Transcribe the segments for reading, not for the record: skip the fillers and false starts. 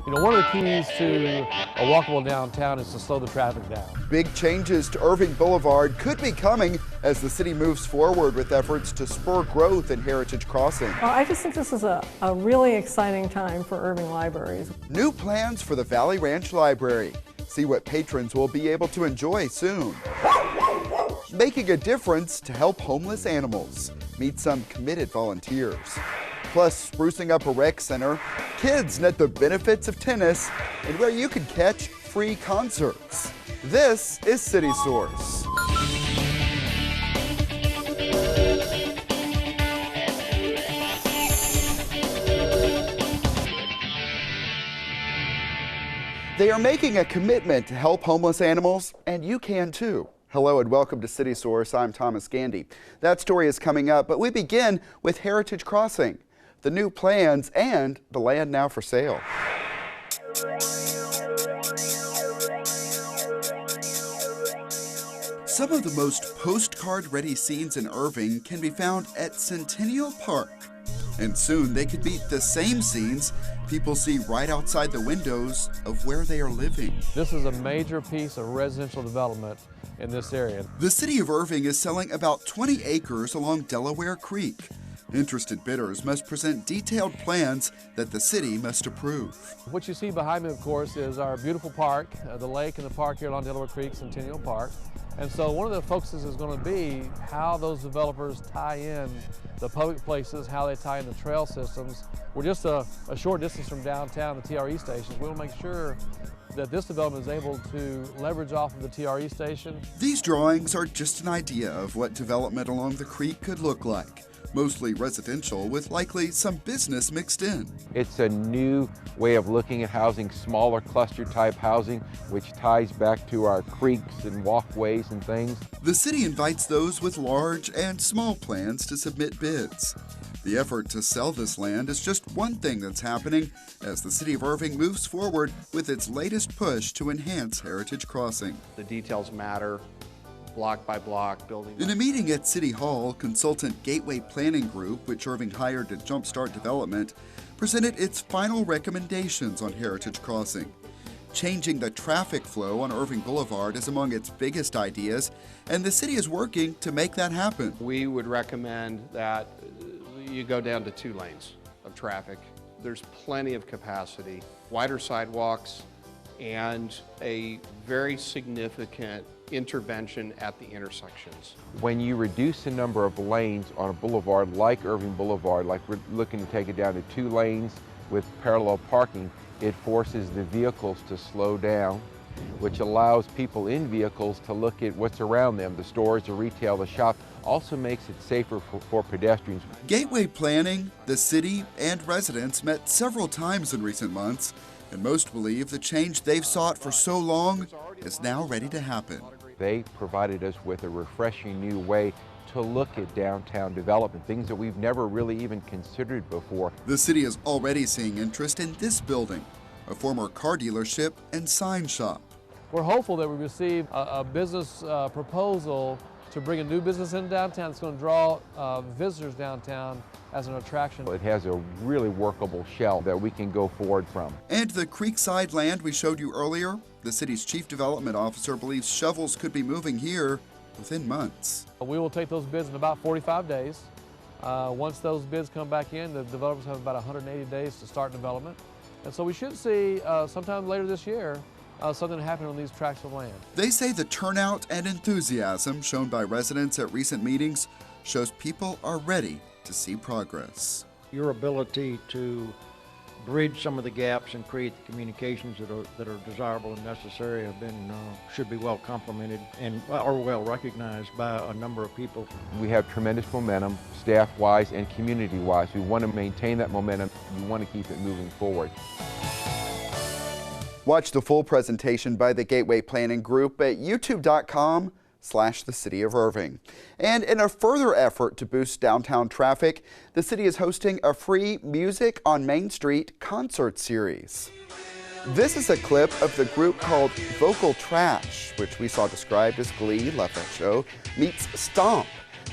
You know, one of the keys to a walkable downtown is to slow the traffic down. Big changes to Irving Boulevard could be coming as the city moves forward with efforts to spur growth in Heritage Crossing. Well, I just think this is a really exciting time for Irving libraries. New plans for the Valley Ranch Library. See what patrons will be able to enjoy soon. Making a difference to help homeless animals. Meet some committed volunteers. Plus, sprucing up a rec center, kids net the benefits of tennis, and where you can catch free concerts. This is City Source. They are making a commitment to help homeless animals, and you can too. Hello and welcome to City Source. I'm Thomas Gandy. That story is coming up, but we begin with Heritage Crossing, the new plans and the land now for sale. Some of the most postcard-ready scenes in Irving can be found at Centennial Park. And soon they could be the same scenes people see right outside the windows of where they are living. This is a major piece of residential development in this area. The city of Irving is selling about 20 acres along Delaware Creek. Interested bidders must present detailed plans that the city must approve. What you see behind me, of course, is our beautiful park, the lake and the park here along Delaware Creek, Centennial Park. And so one of the focuses is going to be how those developers tie in the public places, how they tie in the trail systems. We're just a short distance from downtown, the TRE stations. We want to make sure that this development is able to leverage off of the TRE station. These drawings are just an idea of what development along the creek could look like. Mostly residential with likely some business mixed in. It's a new way of looking at housing, smaller cluster type housing, which ties back to our creeks and walkways and things. The city invites those with large and small plans to submit bids. The effort to sell this land is just one thing that's happening as the city of Irving moves forward with its latest push to enhance Heritage Crossing. The details matter. Block by block, building. In a meeting at City Hall, consultant Gateway Planning Group, which Irving hired to jumpstart development, presented its final recommendations on Heritage Crossing. Changing the traffic flow on Irving Boulevard is among its biggest ideas, and the city is working to make that happen. We would recommend that you go down to 2 lanes of traffic. There's plenty of capacity, wider sidewalks, and a very significant intervention at the intersections. When you reduce the number of lanes on a boulevard like Irving Boulevard, like we're looking to take it down to 2 lanes with parallel parking, it forces the vehicles to slow down, which allows people in vehicles to look at what's around them, the stores, the retail, the shop. Also makes it safer for pedestrians. Gateway Planning, the city, and residents met several times in recent months, and most believe the change they've sought for so long is now ready to happen. They provided us with a refreshing new way to look at downtown development, things that we've never really even considered before. The city is already seeing interest in this building, a former car dealership and sign shop. We're hopeful that we receive a business proposal to bring a new business in downtown that's going to draw visitors downtown as an attraction. It has a really workable shell that we can go forward from. And the creekside land we showed you earlier, the city's chief development officer believes shovels could be moving here within months. We will take those bids in about 45 days. Once those bids come back in, the developers have about 180 days to start development. And so we should see sometime later this year something happen on these tracts of land. They say the turnout and enthusiasm shown by residents at recent meetings shows people are ready to see progress. Your ability to bridge some of the gaps and create the communications that are desirable and necessary have been should be well complimented and are well recognized by a number of people. We have tremendous momentum, staff-wise and community-wise. We want to maintain that momentum. We want to keep it moving forward. Watch the full presentation by the Gateway Planning Group at youtube.com/the City of Irving. And in a further effort to boost downtown traffic, the city is hosting a free Music on Main Street concert series. This is a clip of the group called Vocal Trash, which we saw described as Glee, Love That Show, meets Stomp.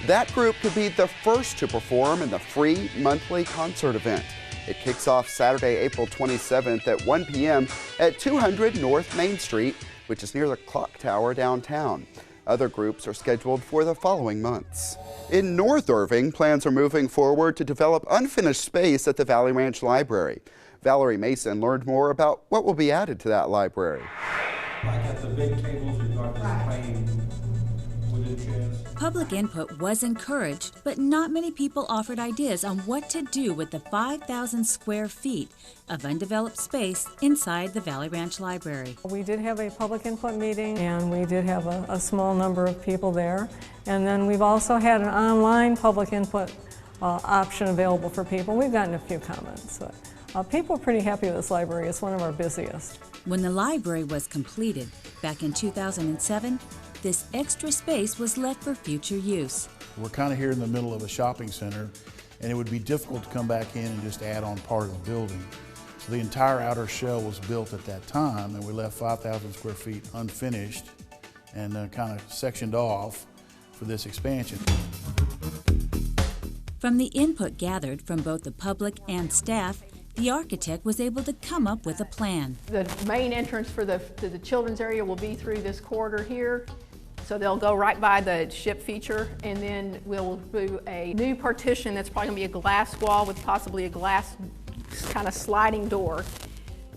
That group could be the first to perform in the free monthly concert event. It kicks off Saturday, April 27th at 1 p.m. at 200 North Main Street, which is near the Clock Tower downtown. Other groups are scheduled for the following months. In North Irving, plans are moving forward to develop unfinished space at the Valley Ranch Library. Valerie Mason learned more about what will be added to that library. Like at the big tables, we've got this plain wooden chairs. Public input was encouraged, but not many people offered ideas on what to do with the 5,000 square feet of undeveloped space inside the Valley Ranch Library. We did have a public input meeting, and we did have a small number of people there. And then we've also had an online public input option available for people. We've gotten a few comments. People are pretty happy with this library. It's one of our busiest. When the library was completed back in 2007, this extra space was left for future use. We're kind of here in the middle of a shopping center, and it would be difficult to come back in and just add on part of the building. So the entire outer shell was built at that time, and we left 5,000 square feet unfinished and kind of sectioned off for this expansion. From the input gathered from both the public and staff, the architect was able to come up with a plan. The main entrance for the children's area will be through this corridor here. So they'll go right by the ship feature, and then we'll do a new partition that's probably going to be a glass wall with possibly a glass kind of sliding door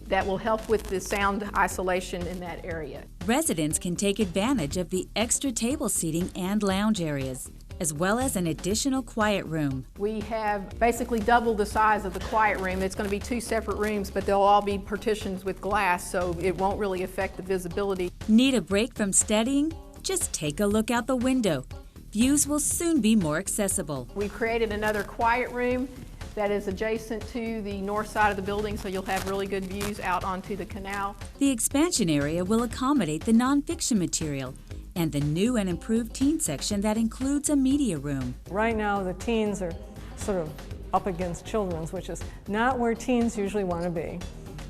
that will help with the sound isolation in that area. Residents can take advantage of the extra table seating and lounge areas, as well as an additional quiet room. We have basically doubled the size of the quiet room. It's going to be 2 separate rooms, but they'll all be partitions with glass, so it won't really affect the visibility. Need a break from studying? Just take a look out the window. Views will soon be more accessible. We've created another quiet room that is adjacent to the north side of the building, so you'll have really good views out onto the canal. The expansion area will accommodate the nonfiction material and the new and improved teen section that includes a media room. Right now, the teens are sort of up against children's, which is not where teens usually want to be.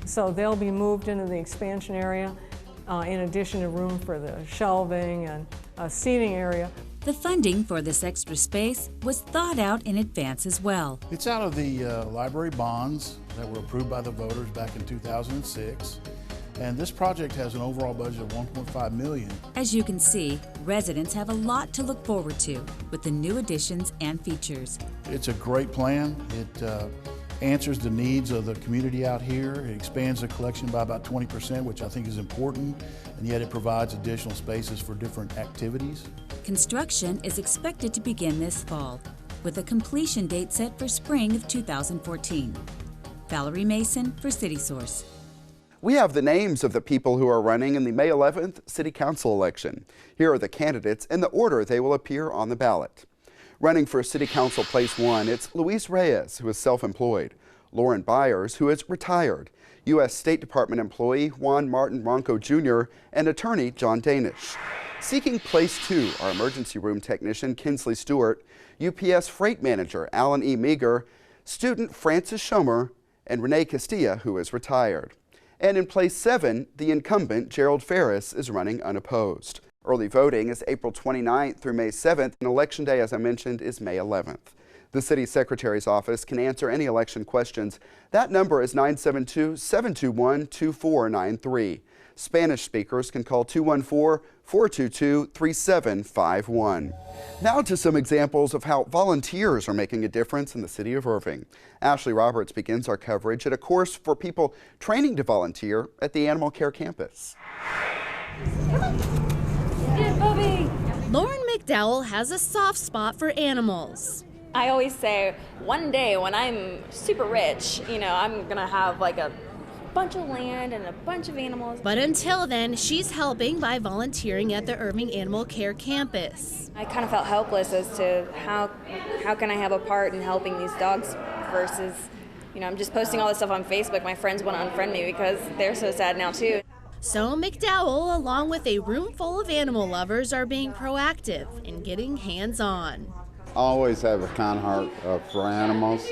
So they'll be moved into the expansion area, in addition to room for the shelving and a seating area. The funding for this extra space was thought out in advance as well. It's out of the library bonds that were approved by the voters back in 2006. And this project has an overall budget of $1.5 million. As you can see, residents have a lot to look forward to with the new additions and features. It's a great plan. It answers the needs of the community out here. It expands the collection by about 20%, which I think is important, and yet it provides additional spaces for different activities. Construction is expected to begin this fall, with a completion date set for spring of 2014. Valerie Mason for CitySource. We have the names of the people who are running in the May 11th City Council election. Here are the candidates in the order they will appear on the ballot. Running for City Council Place 1, it's Luis Reyes, who is self-employed, Lauren Byers, who is retired, U.S. State Department employee Juan Martin Ronco Jr., and attorney John Danish. Seeking Place 2 are emergency room technician Kinsley Stewart, UPS freight manager Alan E. Meager, student Francis Schomer, and Renee Castilla, who is retired. And in Place 7, the incumbent Gerald Ferris is running unopposed. Early voting is April 29th through May 7th, and Election Day, as I mentioned, is May 11th. The City Secretary's office can answer any election questions. That number is 972-721-2493. Spanish speakers can call 214-422-3751. Now to some examples of how volunteers are making a difference in the city of Irving. Ashley Roberts begins our coverage at a course for people training to volunteer at the Animal Care Campus. Lauren McDowell has a soft spot for animals. I always say, one day when I'm super rich, I'm gonna have like a bunch of land and a bunch of animals. But until then, she's helping by volunteering at the Irving Animal Care Campus. I kind of felt helpless as to how can I have a part in helping these dogs versus, I'm just posting all this stuff on Facebook. My friends want to unfriend me because they're so sad now too. So McDowell, along with a room full of animal lovers, are being proactive and getting hands-on. always have a kind heart for animals.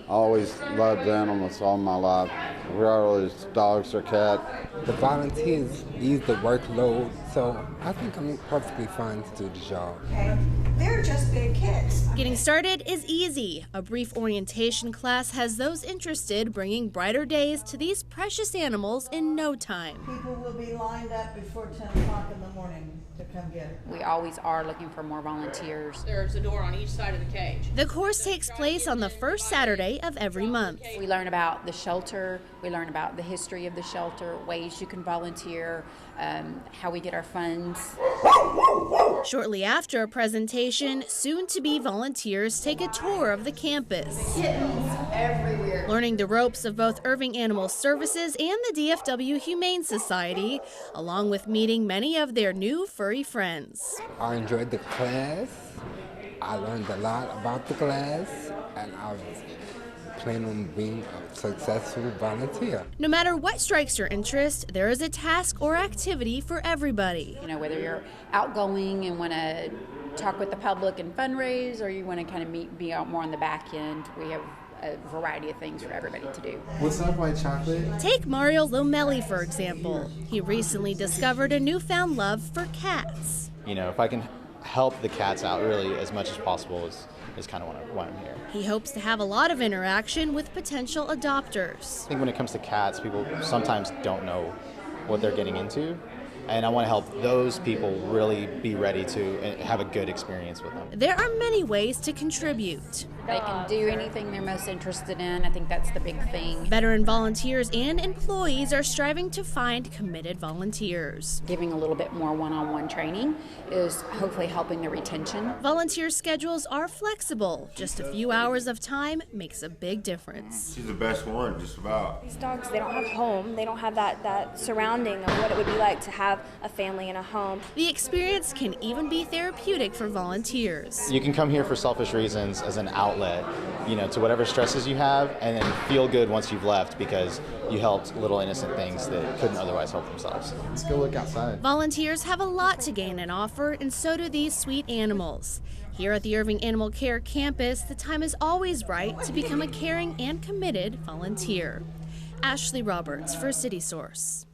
Always loved animals all my life, regardless dogs or cats. The volunteers ease the workload, so I think I'm perfectly fine to do the job. They're just big kids. Getting started is easy. A brief orientation class has those interested bringing brighter days to these precious animals in no time. People will be lined up before 10 o'clock in the morning to come get her. We always are looking for more volunteers. There's a door on each side of the cage. The course takes place on the first Saturday of every month. We learn about the shelter, we learn about the history of the shelter, ways you can volunteer, how we get our funds. Shortly after a presentation, soon-to-be volunteers take a tour of the campus. Kittens everywhere. Learning the ropes of both Irving Animal Services and the DFW Humane Society, along with meeting many of their new furry friends. I enjoyed the class. I learned a lot about the class, and I plan on being a successful volunteer. No matter what strikes your interest, there is a task or activity for everybody. You know, whether you're outgoing and want to talk with the public and fundraise, or you want to kind of be out more on the back end, we have a variety of things for everybody to do. What's up, white chocolate? Take Mario Lomelli, for example. He recently discovered a newfound love for cats. You know, if I can help the cats out really as much as possible is kind of why I'm here. He hopes to have a lot of interaction with potential adopters. I think when it comes to cats, people sometimes don't know what they're getting into, and I want to help those people really be ready to have a good experience with them. There are many ways to contribute. They can do anything they're most interested in. I think that's the big thing. Veteran volunteers and employees are striving to find committed volunteers. Giving a little bit more one-on-one training is hopefully helping the retention. Volunteer schedules are flexible. Just a few hours of time makes a big difference. She's the best one, just about. These dogs, they don't have home. They don't have that surrounding of what it would be like to have a family and a home. The experience can even be therapeutic for volunteers. You can come here for selfish reasons as an outlet, you know, to whatever stresses you have, and then feel good once you've left because you helped little innocent things that couldn't otherwise help themselves. Let's go look outside. Volunteers have a lot to gain and offer, and so do these sweet animals. Here at the Irving Animal Care campus, the time is always right to become a caring and committed volunteer. Ashley Roberts for City Source.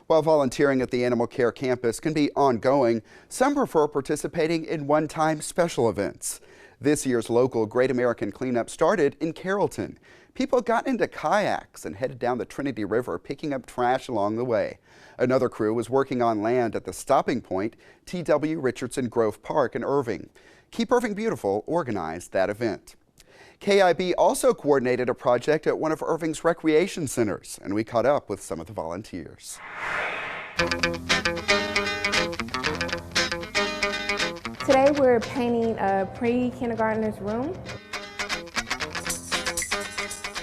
While volunteering at the Animal Care campus can be ongoing, some prefer participating in one-time special events. This year's local Great American Cleanup started in Carrollton. People got into kayaks and headed down the Trinity River, picking up trash along the way. Another crew was working on land at the stopping point, T.W. Richardson Grove Park in Irving. Keep Irving Beautiful organized that event. KIB also coordinated a project at one of Irving's recreation centers, and we caught up with some of the volunteers. Today we're painting a pre-kindergartner's room.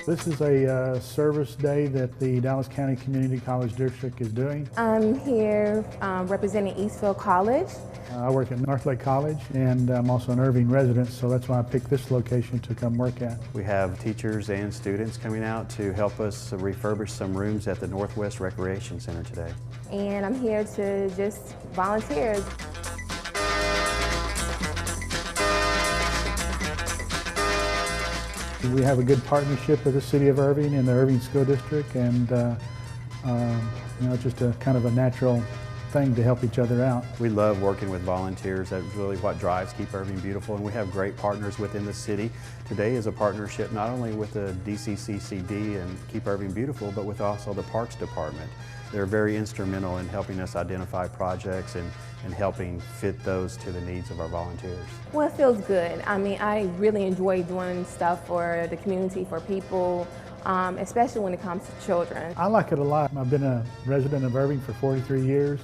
This is a service day that the Dallas County Community College District is doing. I'm here representing Eastville College. I work at Northlake College, and I'm also an Irving resident, so that's why I picked this location to come work at. We have teachers and students coming out to help us refurbish some rooms at the Northwest Recreation Center today. And I'm here to just volunteer. We have a good partnership with the City of Irving and the Irving School District, and you know, it's just a kind of a natural thing to help each other out. We love working with volunteers. That's really what drives Keep Irving Beautiful, and we have great partners within the city. Today is a partnership not only with the DCCCD and Keep Irving Beautiful, but with also the Parks Department. They're very instrumental in helping us identify projects and helping fit those to the needs of our volunteers. Well, it feels good. I mean, I really enjoy doing stuff for the community, for people, especially when it comes to children. I like it a lot. I've been a resident of Irving for 43 years.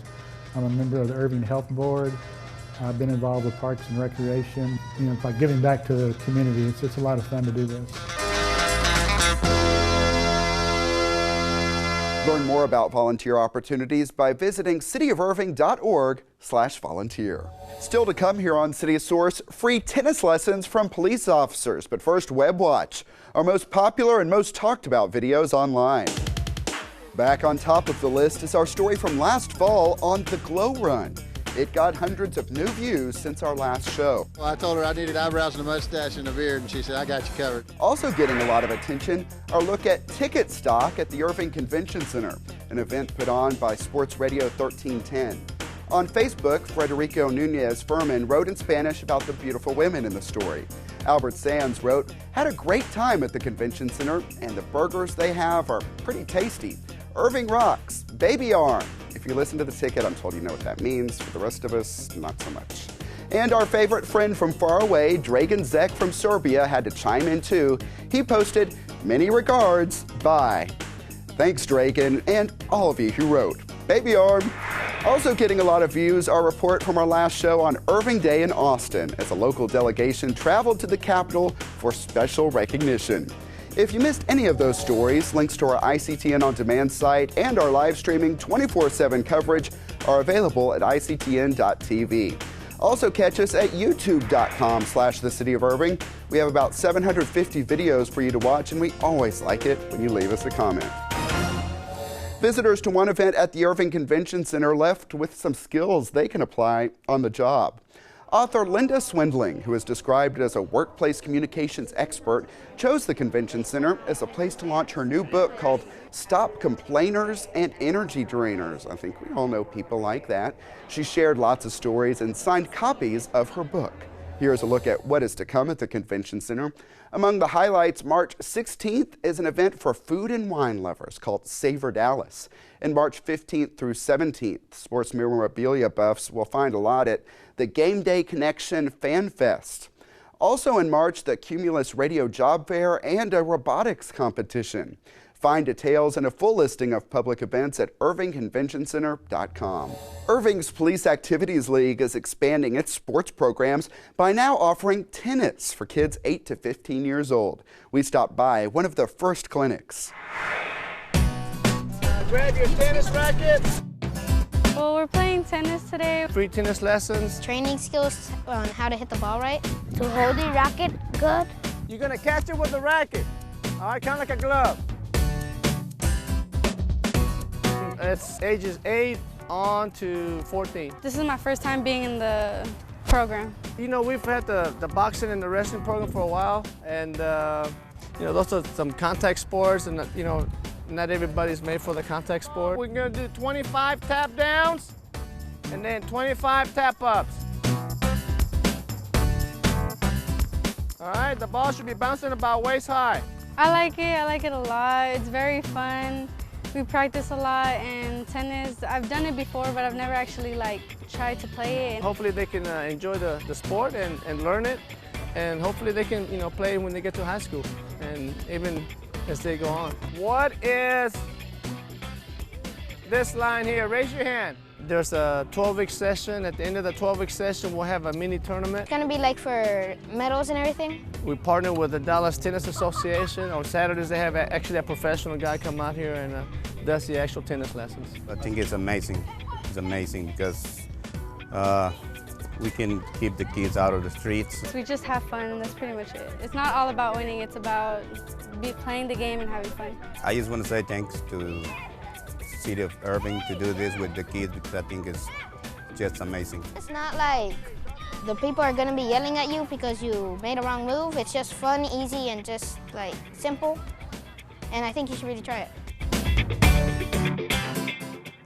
I'm a member of the Irving Health Board. I've been involved with Parks and Recreation. You know, it's like giving back to the community. It's a lot of fun to do this. Learn more about volunteer opportunities by visiting cityofirving.org/volunteer. Still to come here on City Source, free tennis lessons from police officers. But first, Web Watch, our most popular and most talked about videos online. Back on top of the list is our story from last fall on the Glow Run. It got hundreds of new views since our last show. Well, I told her I needed eyebrows and a mustache and a beard, and she said, I got you covered. Also getting a lot of attention, our look at ticket stock at the Irving Convention Center, an event put on by Sports Radio 1310. On Facebook, Frederico Nunez Furman wrote in Spanish about the beautiful women in the story. Albert Sands wrote, had a great time at the convention center, and the burgers they have are pretty tasty. Irving rocks, baby arm. If you listen to the ticket, I'm told you know what that means. For the rest of us, not so much. And our favorite friend from far away, Dragan Zek from Serbia, had to chime in too. He posted, many regards, bye. Thanks, Dragan, and all of you who wrote. Baby arm. Also getting a lot of views, our report from our last show on Irving Day in Austin, as a local delegation traveled to the Capitol for special recognition. If you missed any of those stories, links to our ICTN On Demand site and our live streaming 24/7 coverage are available at ICTN.tv. Also catch us at YouTube.com/The City of Irving. We have about 750 videos for you to watch, and we always like it when you leave us a comment. Visitors to one event at the Irving Convention Center left with some skills they can apply on the job. Author Linda Swindling, who is described as a workplace communications expert, chose the Convention Center as a place to launch her new book called Stop Complainers and Energy Drainers. I think we all know people like that. She shared lots of stories and signed copies of her book. Here's a look at what is to come at the Convention Center. Among the highlights, March 16th is an event for food and wine lovers called Savor Dallas. And March 15th through 17th, sports memorabilia buffs will find a lot at the Game Day Connection Fan Fest. Also in March, the Cumulus Radio Job Fair and a robotics competition. Find details and a full listing of public events at irvingconventioncenter.com. Irving's Police Activities League is expanding its sports programs by now offering tennis for kids 8 to 15 years old. We stopped by one of the first clinics. Grab your tennis rackets. Well, we're playing tennis today. Free tennis lessons. Training skills on how to hit the ball right. To hold the racket good. You're gonna catch it with the racket. All right, kind of like a glove. It's ages 8 on to 14. This is my first time being in the program. You know, we've had the boxing and the wrestling program for a while, and you know, those are some contact sports, and you know, not everybody's made for the contact sport. We're gonna do 25 tap downs and then 25 tap ups. All right, the ball should be bouncing about waist high. I like it a lot. It's very fun. We practice a lot, and tennis, I've done it before, but I've never actually tried to play it. Hopefully they can enjoy the sport and learn it, and hopefully they can play when they get to high school and even as they go on. What is this line here? Raise your hand. There's a 12-week session. At the end of the 12-week session, we'll have a mini tournament. It's gonna be like for medals and everything? We partner with the Dallas Tennis Association. On Saturdays, they have actually a professional guy come out here and does the actual tennis lessons. I think it's amazing. It's amazing because we can keep the kids out of the streets. We just have fun, and that's pretty much it. It's not all about winning, it's about playing the game and having fun. I just want to say thanks to City of Irving to do this with the kids, because I think it's just amazing. It's not like the people are gonna be yelling at you because you made a wrong move. It's just fun, easy, and just simple. And I think you should really try it.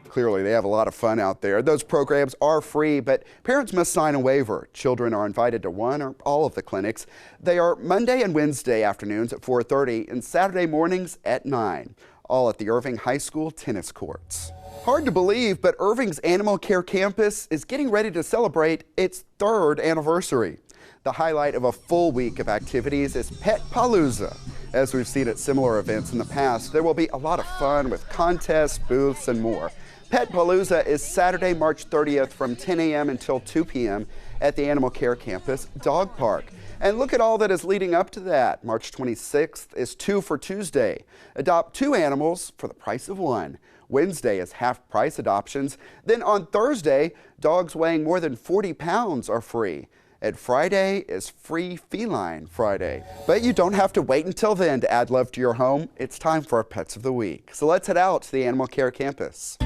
Clearly, they have a lot of fun out there. Those programs are free, but parents must sign a waiver. Children are invited to one or all of the clinics. They are Monday and Wednesday afternoons at 4:30 and Saturday mornings at 9. All at the Irving High School tennis courts. Hard to believe, but Irving's Animal Care Campus is getting ready to celebrate its 3rd anniversary. The highlight of a full week of activities is Pet Palooza. As we've seen at similar events in the past, there will be a lot of fun with contests, booths, and more. Pet Palooza is Saturday, March 30th from 10 a.m. until 2 p.m. at the Animal Care Campus Dog Park. And look at all that is leading up to that. March 26th is 2 for Tuesday. Adopt 2 animals for the price of 1. Wednesday is half-price adoptions. Then on Thursday, dogs weighing more than 40 pounds are free. And Friday is Free Feline Friday. But you don't have to wait until then to add love to your home. It's time for our Pets of the Week. So let's head out to the Animal Care Campus.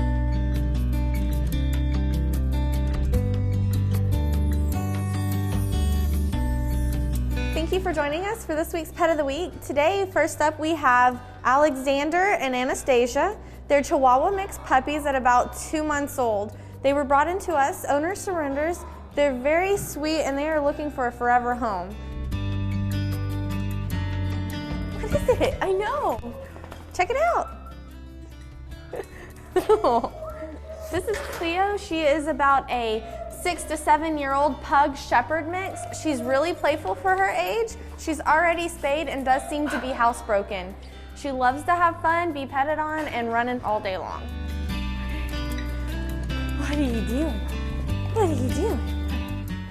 for joining us for this week's Pet of the Week. Today, first up, we have Alexander and Anastasia. They're Chihuahua mixed puppies at about 2 months old. They were brought into us, owner surrenders. They're very sweet and they are looking for a forever home. What is it? I know. Check it out. This is Cleo. She is about a 6 to 7 year old pug shepherd mix. She's really playful for her age. She's already spayed and does seem to be housebroken. She loves to have fun, be petted on, and running all day long. What are you doing? What are you doing?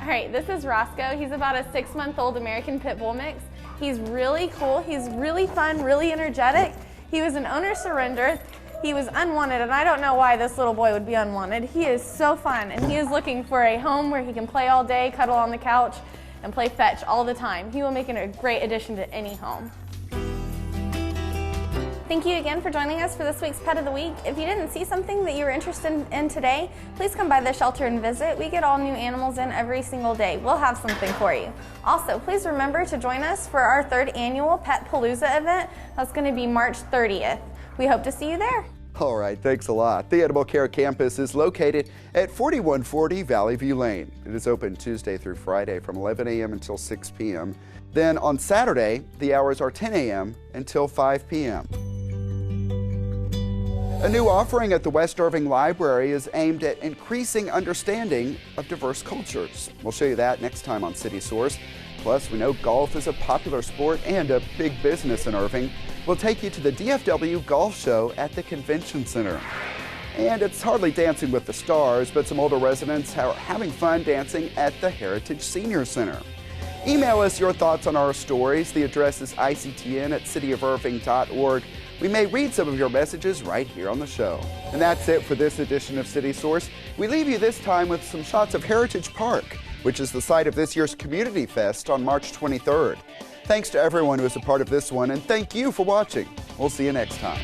All right, this is Roscoe. He's about a 6-month-old American Pit Bull mix. He's really cool. He's really fun, really energetic. He was an owner surrender. He was unwanted, and I don't know why this little boy would be unwanted. He is so fun, and he is looking for a home where he can play all day, cuddle on the couch, and play fetch all the time. He will make a great addition to any home. Thank you again for joining us for this week's Pet of the Week. If you didn't see something that you were interested in today, please come by the shelter and visit. We get all new animals in every single day. We'll have something for you. Also, please remember to join us for our 3rd annual Pet Palooza event. That's going to be March 30th. We hope to see you there. All right, thanks a lot. The Animal Care Campus is located at 4140 Valley View Lane. It is open Tuesday through Friday from 11 a.m. until 6 p.m. Then on Saturday, the hours are 10 a.m. until 5 p.m. A new offering at the West Irving Library is aimed at increasing understanding of diverse cultures. We'll show you that next time on City Source. Plus, we know golf is a popular sport and a big business in Irving. We'll take you to the DFW Golf Show at the Convention Center. And it's hardly Dancing with the Stars, but some older residents are having fun dancing at the Heritage Senior Center. Email us your thoughts on our stories. The address is ictn@cityofirving.org. We may read some of your messages right here on the show. And that's it for this edition of City Source. We leave you this time with some shots of Heritage Park, which is the site of this year's Community Fest on March 23rd. Thanks to everyone who is a part of this one, and thank you for watching. We'll see you next time.